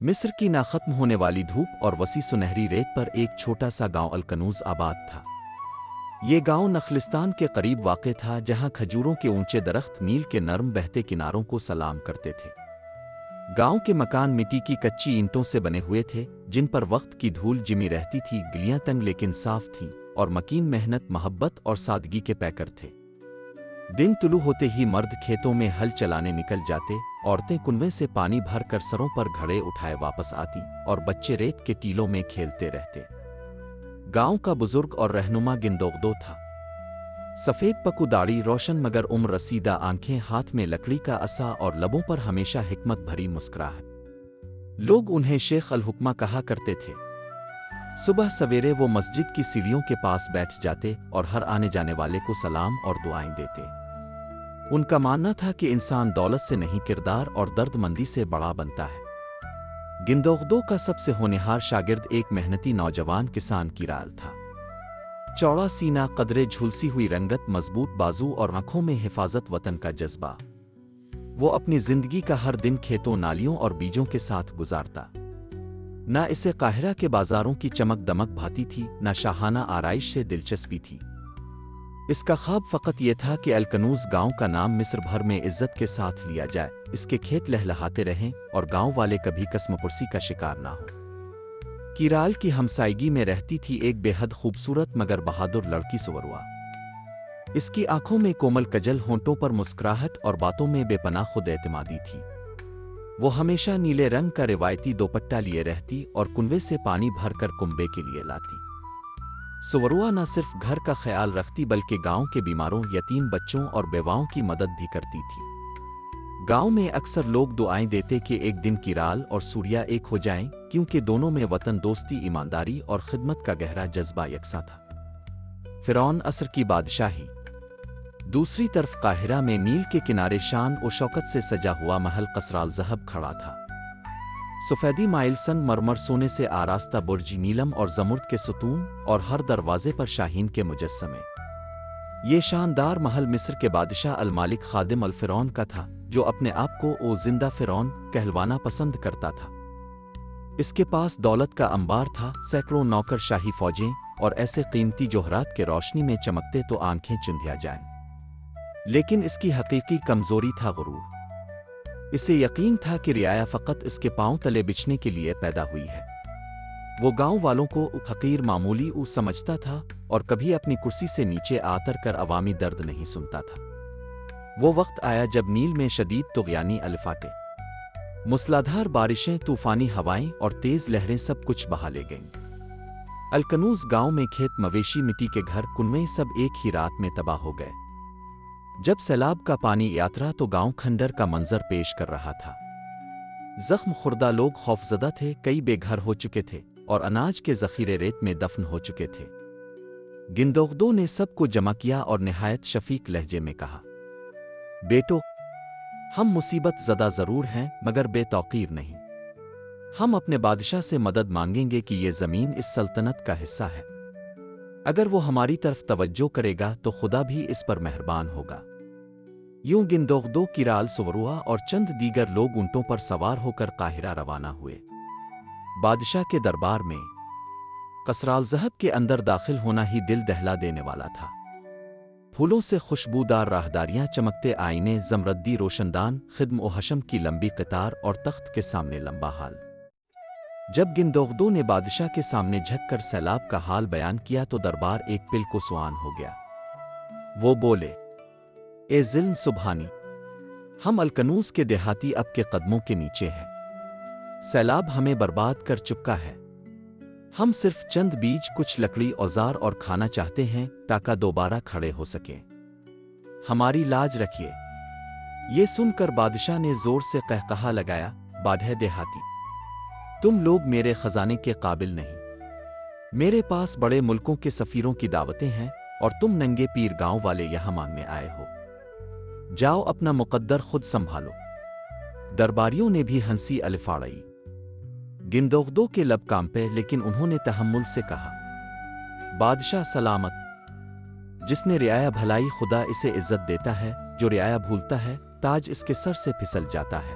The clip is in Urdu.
مصر کی نہ ختم ہونے والی دھوپ اور وسیع سنہری ریت پر ایک چھوٹا سا گاؤں الکنوز آباد تھا۔ یہ گاؤں نخلستان کے قریب واقع تھا، جہاں کھجوروں کے اونچے درخت نیل کے نرم بہتے کناروں کو سلام کرتے تھے۔ گاؤں کے مکان مٹی کی کچی اینٹوں سے بنے ہوئے تھے، جن پر وقت کی دھول جمی رہتی تھی۔ گلیاں تنگ لیکن صاف تھیں، اور مکین محنت، محبت اور سادگی کے پیکر تھے۔ دن طلوع ہوتے ہی مرد کھیتوں میں ہل چلانے نکل جاتے، عورتیں کنویں سے پانی بھر کر سروں پر گھڑے اٹھائے واپس آتی، اور بچے ریت کے ٹیلوں میں کھیلتے رہتے۔ گاؤں کا بزرگ اور رہنما گندوغدو تھا۔ سفید پکو داڑھی، روشن مگر عمر رسیدہ آنکھیں، ہاتھ میں لکڑی کا عصا اور لبوں پر ہمیشہ حکمت بھری مسکراہٹ۔ لوگ انہیں شیخ الحکمہ کہا کرتے تھے۔ صبح سویرے وہ مسجد کی سیڑھیوں کے پاس بیٹھ جاتے اور ہر آنے جانے والے کو سلام اور دعائیں دیتے۔ ان کا ماننا تھا کہ انسان دولت سے نہیں، کردار اور درد مندی سے بڑا بنتا ہے۔ گندوغدو کا سب سے ہونہار شاگرد ایک محنتی نوجوان کسان کیرال تھا۔ چوڑا سینہ، قدرے جھلسی ہوئی رنگت، مضبوط بازو اور آنکھوں میں حفاظت وطن کا جذبہ۔ وہ اپنی زندگی کا ہر دن کھیتوں، نالیوں اور بیجوں کے ساتھ گزارتا۔ نہ اسے قاہرہ کے بازاروں کی چمک دمک بھاتی تھی، نہ شاہانہ آرائش سے دلچسپی تھی۔ اس کا خواب فقط یہ تھا کہ الکنوز گاؤں کا نام مصر بھر میں عزت کے ساتھ لیا جائے، اس کے کھیت لہلہاتے رہیں اور گاؤں والے کبھی قسم پرسی کا شکار نہ ہو۔ کیرال کی ہمسائیگی میں رہتی تھی ایک بے حد خوبصورت مگر بہادر لڑکی سوروا۔ اس کی آنکھوں میں کومل کجل، ہونٹوں پر مسکراہٹ اور باتوں میں بے پناہ خود اعتمادی تھی۔ وہ ہمیشہ نیلے رنگ کا روایتی دوپٹہ لیے رہتی اور کنویں سے پانی بھر کر کنبے کے لیے لاتی۔ سوروا نہ صرف گھر کا خیال رکھتی بلکہ گاؤں کے بیماروں، یتیم بچوں اور بیواؤں کی مدد بھی کرتی تھی۔ گاؤں میں اکثر لوگ دعائیں دیتے کہ ایک دن کیرال اور سوریا ایک ہو جائیں، کیونکہ دونوں میں وطن دوستی، ایمانداری اور خدمت کا گہرا جذبہ یکساں تھا۔ فرعون عصر کی بادشاہی۔ دوسری طرف قاہرہ میں نیل کے کنارے شان و شوکت سے سجا ہوا محل قصر الذهب کھڑا تھا۔ سفیدی مائل سنگ مرمر، سونے سے آراستہ برج، نیلم اور زمرد کے ستون، اور ہر دروازے پر شاہین کے مجسمے۔ یہ شاندار محل مصر کے بادشاہ المالک خادم الفرعون کا تھا، جو اپنے آپ کو او زندہ فرعون کہلوانا پسند کرتا تھا۔ اس کے پاس دولت کا انبار تھا، سینکڑوں نوکر، شاہی فوجیں اور ایسے قیمتی جوہرات کے روشنی میں چمکتے تو آنکھیں چندھیا جائیں۔ لیکن اس کی حقیقی کمزوری تھا غرور۔ اسے یقین تھا کہ رعایا فقط اس کے پاؤں تلے بچھنے کے لیے پیدا ہوئی ہے۔ وہ گاؤں والوں کو حقیر، معمولی سمجھتا تھا اور کبھی اپنی کرسی سے نیچے آتر کر عوامی درد نہیں سنتا تھا۔ وہ وقت آیا جب نیل میں شدید طغیانی الفاٹیں، موسلادھار بارشیں، طوفانی ہوائیں اور تیز لہریں سب کچھ بہا لے گئیں۔ الکنوز گاؤں میں کھیت، مویشی، مٹی کے گھر، کنویں سب ایک ہی رات میں تباہ ہو گئے۔ جب سیلاب کا پانی یاترا تو گاؤں کھنڈر کا منظر پیش کر رہا تھا۔ زخم خوردہ لوگ خوفزدہ تھے، کئی بے گھر ہو چکے تھے اور اناج کے ذخیرے ریت میں دفن ہو چکے تھے۔ گندوغدو نے سب کو جمع کیا اور نہایت شفیق لہجے میں کہا، بیٹو، ہم مصیبت زدہ ضرور ہیں مگر بے توقیر نہیں۔ ہم اپنے بادشاہ سے مدد مانگیں گے کہ یہ زمین اس سلطنت کا حصہ ہے۔ اگر وہ ہماری طرف توجہ کرے گا تو خدا بھی اس پر مہربان ہوگا۔ یوں گندوغدو، کیرال، سوروا اور چند دیگر لوگ اونٹوں پر سوار ہو کر قاہرہ روانہ ہوئے۔ بادشاہ کے دربار میں قصر الذهب کے اندر داخل ہونا ہی دل دہلا دینے والا تھا۔ پھولوں سے خوشبودار راہداریاں، چمکتے آئینے، زمردی روشندان، خدم و حشم کی لمبی قطار اور تخت کے سامنے لمبا ہال۔ جب گندوغدو نے بادشاہ کے سامنے جھک کر سیلاب کا حال بیان کیا تو دربار ایک پل کو سوان ہو گیا۔ وہ بولے، اے ظلم سبحانی، ہم الکنوز کے دیہاتی اب کے قدموں کے نیچے ہیں۔ سیلاب ہمیں برباد کر چکا ہے۔ ہم صرف چند بیج، کچھ لکڑی، اوزار اور کھانا چاہتے ہیں تاکہ دوبارہ کھڑے ہو سکیں۔ ہماری لاج رکھیے۔ یہ سن کر بادشاہ نے زور سے قہقہا لگایا، باڈھے دیہاتی، تم لوگ میرے خزانے کے قابل نہیں۔ میرے پاس بڑے ملکوں کے سفیروں کی دعوتیں ہیں اور تم ننگے پیر گاؤں والے یہاں مانگنے آئے ہو۔ جاؤ اپنا مقدر خود سنبھالو۔ درباریوں نے بھی ہنسی الفاڑی۔ گندوغدو کے لب کانپے، لیکن انہوں نے تحمل سے کہا، بادشاہ سلامت۔ جس نے رعایا بھلائی خدا اسے عزت دیتا ہے، جو رعایا بھولتا ہے تاج اس کے سر سے پھسل جاتا ہے۔